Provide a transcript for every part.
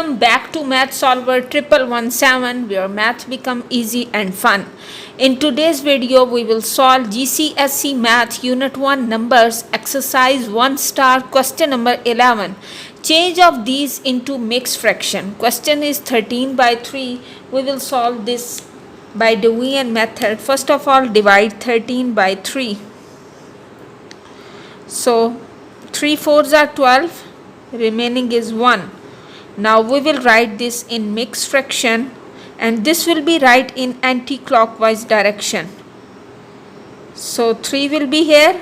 Welcome back to Math Solver 1117, where math become easy and fun. In today's video we will solve GCSE Math Unit 1 Numbers Exercise 1 star question number 11. Change of these into mixed fraction. Question is 13 by 3. We will solve this by division method. First of all, divide 13 by 3. So 3 fours are 12, remaining is 1. Now we will write this in mixed fraction, and this will be right in anti-clockwise direction. So 3 will be here,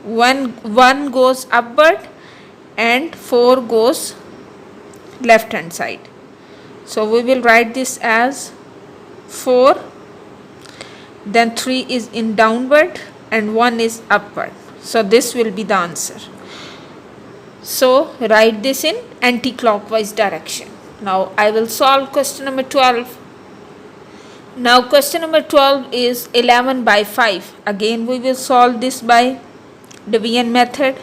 1 goes upward and 4 goes left hand side. So we will write this as 4, then 3 is in downward and 1 is upward. So this will be the answer. So write this in anti-clockwise direction. Now I will solve question number 12. Now question number 12 is 11 by 5. Again we will solve this by division method.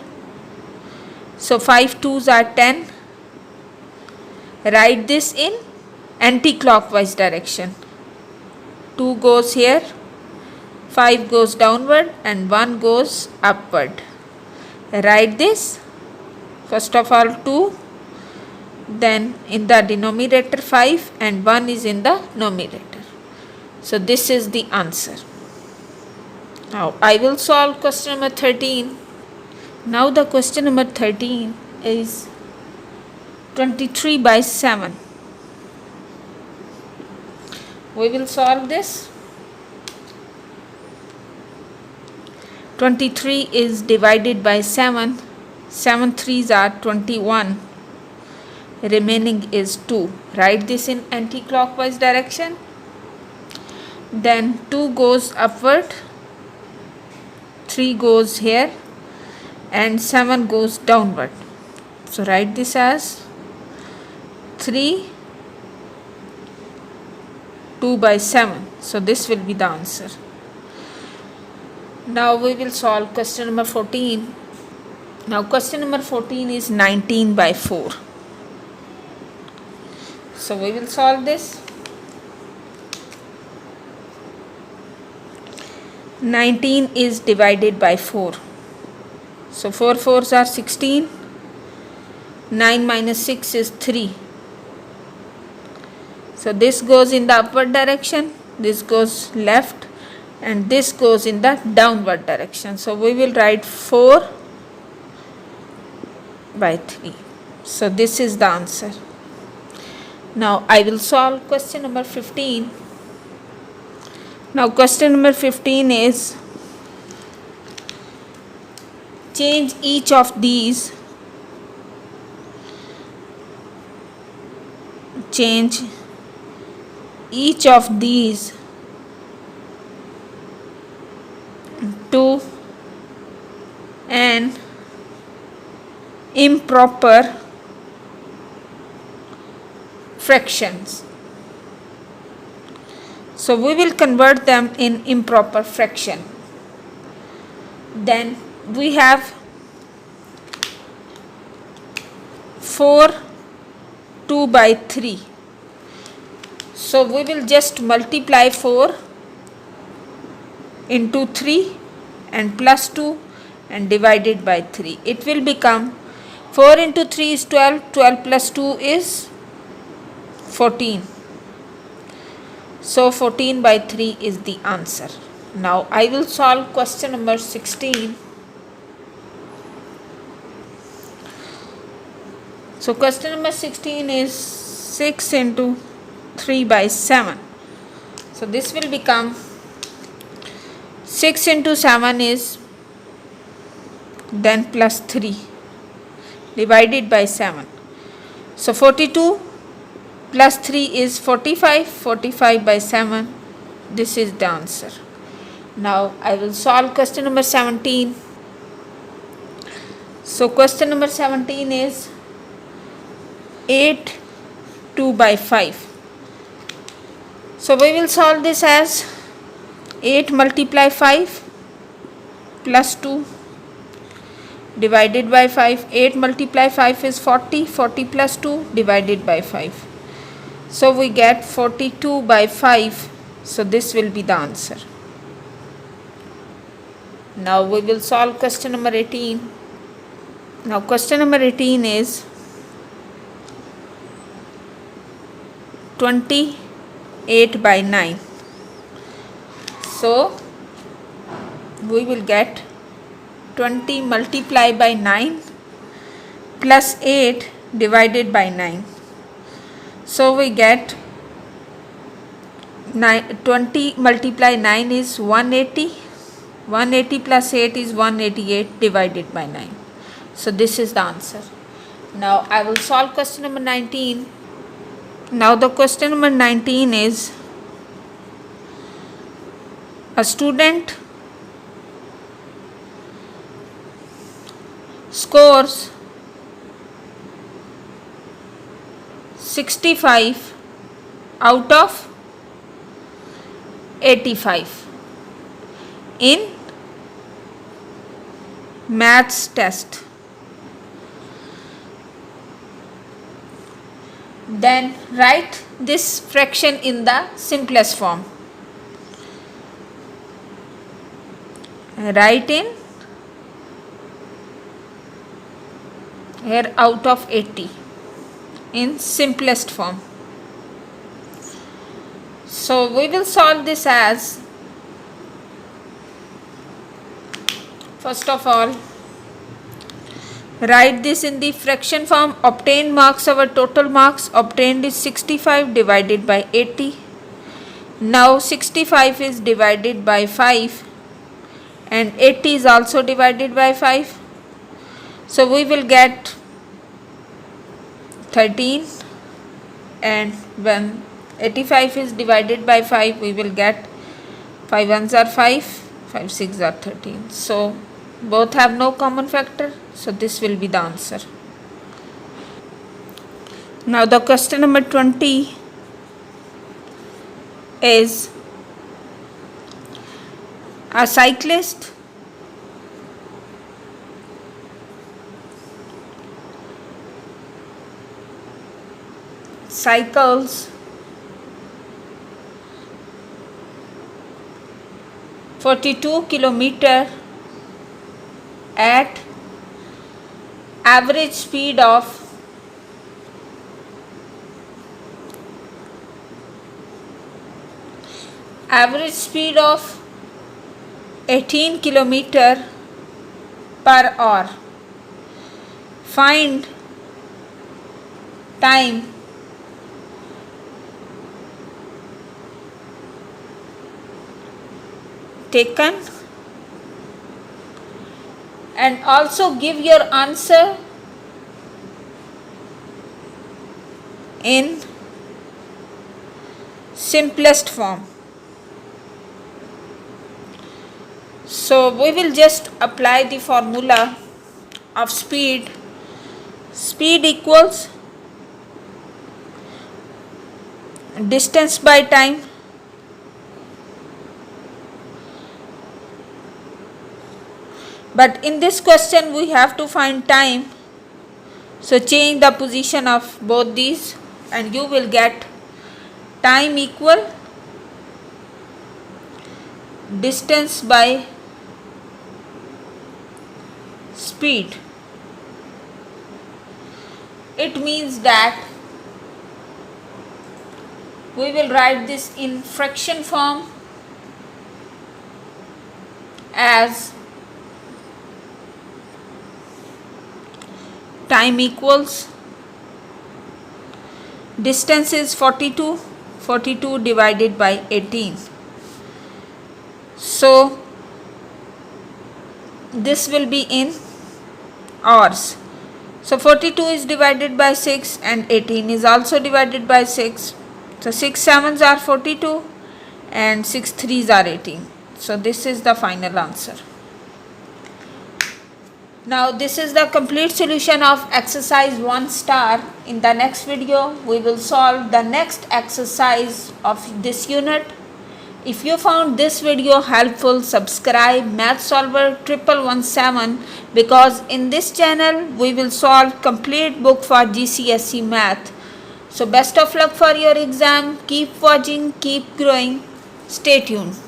So 5 twos are 10. Write this in anti-clockwise direction. 2 goes here, 5 goes downward and 1 goes upward. Write this. First of all 2, then in the denominator 5 and 1 is in the numerator. So this is the answer. Now I will solve question number 13. Now the question number 13 is 23 by 7. We will solve this. 23 is divided by 7. 7 threes are 21, remaining is 2. Write this in anti-clockwise direction. Then 2 goes upward, 3 goes here and 7 goes downward. So write this as 3, 2 by 7. So this will be the answer. Now we will solve question number 14. Now question number 14 is 19 by 4. So we will solve this. 19 is divided by 4. So 4 fours are 16. 9 minus 6 is 3. So this goes in the upward direction, this goes left, and this goes in the downward direction. So we will write 4 by 3. So this is the answer. Now I will solve question number 15. Now question number 15 is change each of these to an improper fractions. So we will convert them in improper fraction. Then we have 4 2 by 3. So we will just multiply 4 into 3 and plus 2 and divide it by 3. It will become 4 into 3 is 12, 12 plus 2 is 14. So 14 by 3 is the answer. Now I will solve question number 16. So question number 16 is 6 into 3 by 7. So this will become 6 into 7 is then plus 3 divided by 7. So 42 plus 3 is 45, 45 by 7. This is the answer. Now I will solve question number 17. So question number 17 is 8 2 by 5. So we will solve this as 8 multiply 5 plus 2 divided by 5. 8 multiply 5 is 40. 40 plus 2 divided by 5. So we get 42 by 5. So this will be the answer. Now we will solve question number 18. Now question number 18 is 28 by 9. So we will get 20 multiplied by 9 plus 8 divided by 9. So we get 20 multiplied 9 is 180. 180 plus 8 is 188 divided by 9. So this is the answer. Now I will solve question number 19. Now the question number 19 is, a student scores 65 out of 85 in maths test. Then write this fraction in the simplest form. Write in here out of 80 in simplest form. So we will solve this as, first of all, write this in the fraction form. Obtained marks, our total marks obtained is 65 divided by 80. Now 65 is divided by 5 and 80 is also divided by 5. So we will get 13, and when 85 is divided by 5 we will get 5 ones are 5, 5 6 are 13. So both have no common factor. So this will be the answer. Now the question number 20 is, a cyclist cycles 42 kilometers at average speed of 18 kilometers per hour. Find time taken and also give your answer in simplest form. So we will just apply the formula of speed. Speed equals distance by time. But in this question we have to find time. So change the position of both these and you will get time equal distance by speed. It means that we will write this in fraction form as time equals distance is 42 divided by 18. So this will be in hours. So 42 is divided by 6 and 18 is also divided by 6. So 6 sevens are 42 and 6 threes are 18. So this is the final answer. Now this is the complete solution of exercise 1 star. In the next video we will solve the next exercise of this unit. If you found this video helpful, subscribe Math Solver 1117 because in this channel we will solve complete book for GCSE math. So best of luck for your exam. Keep watching, keep growing. Stay tuned.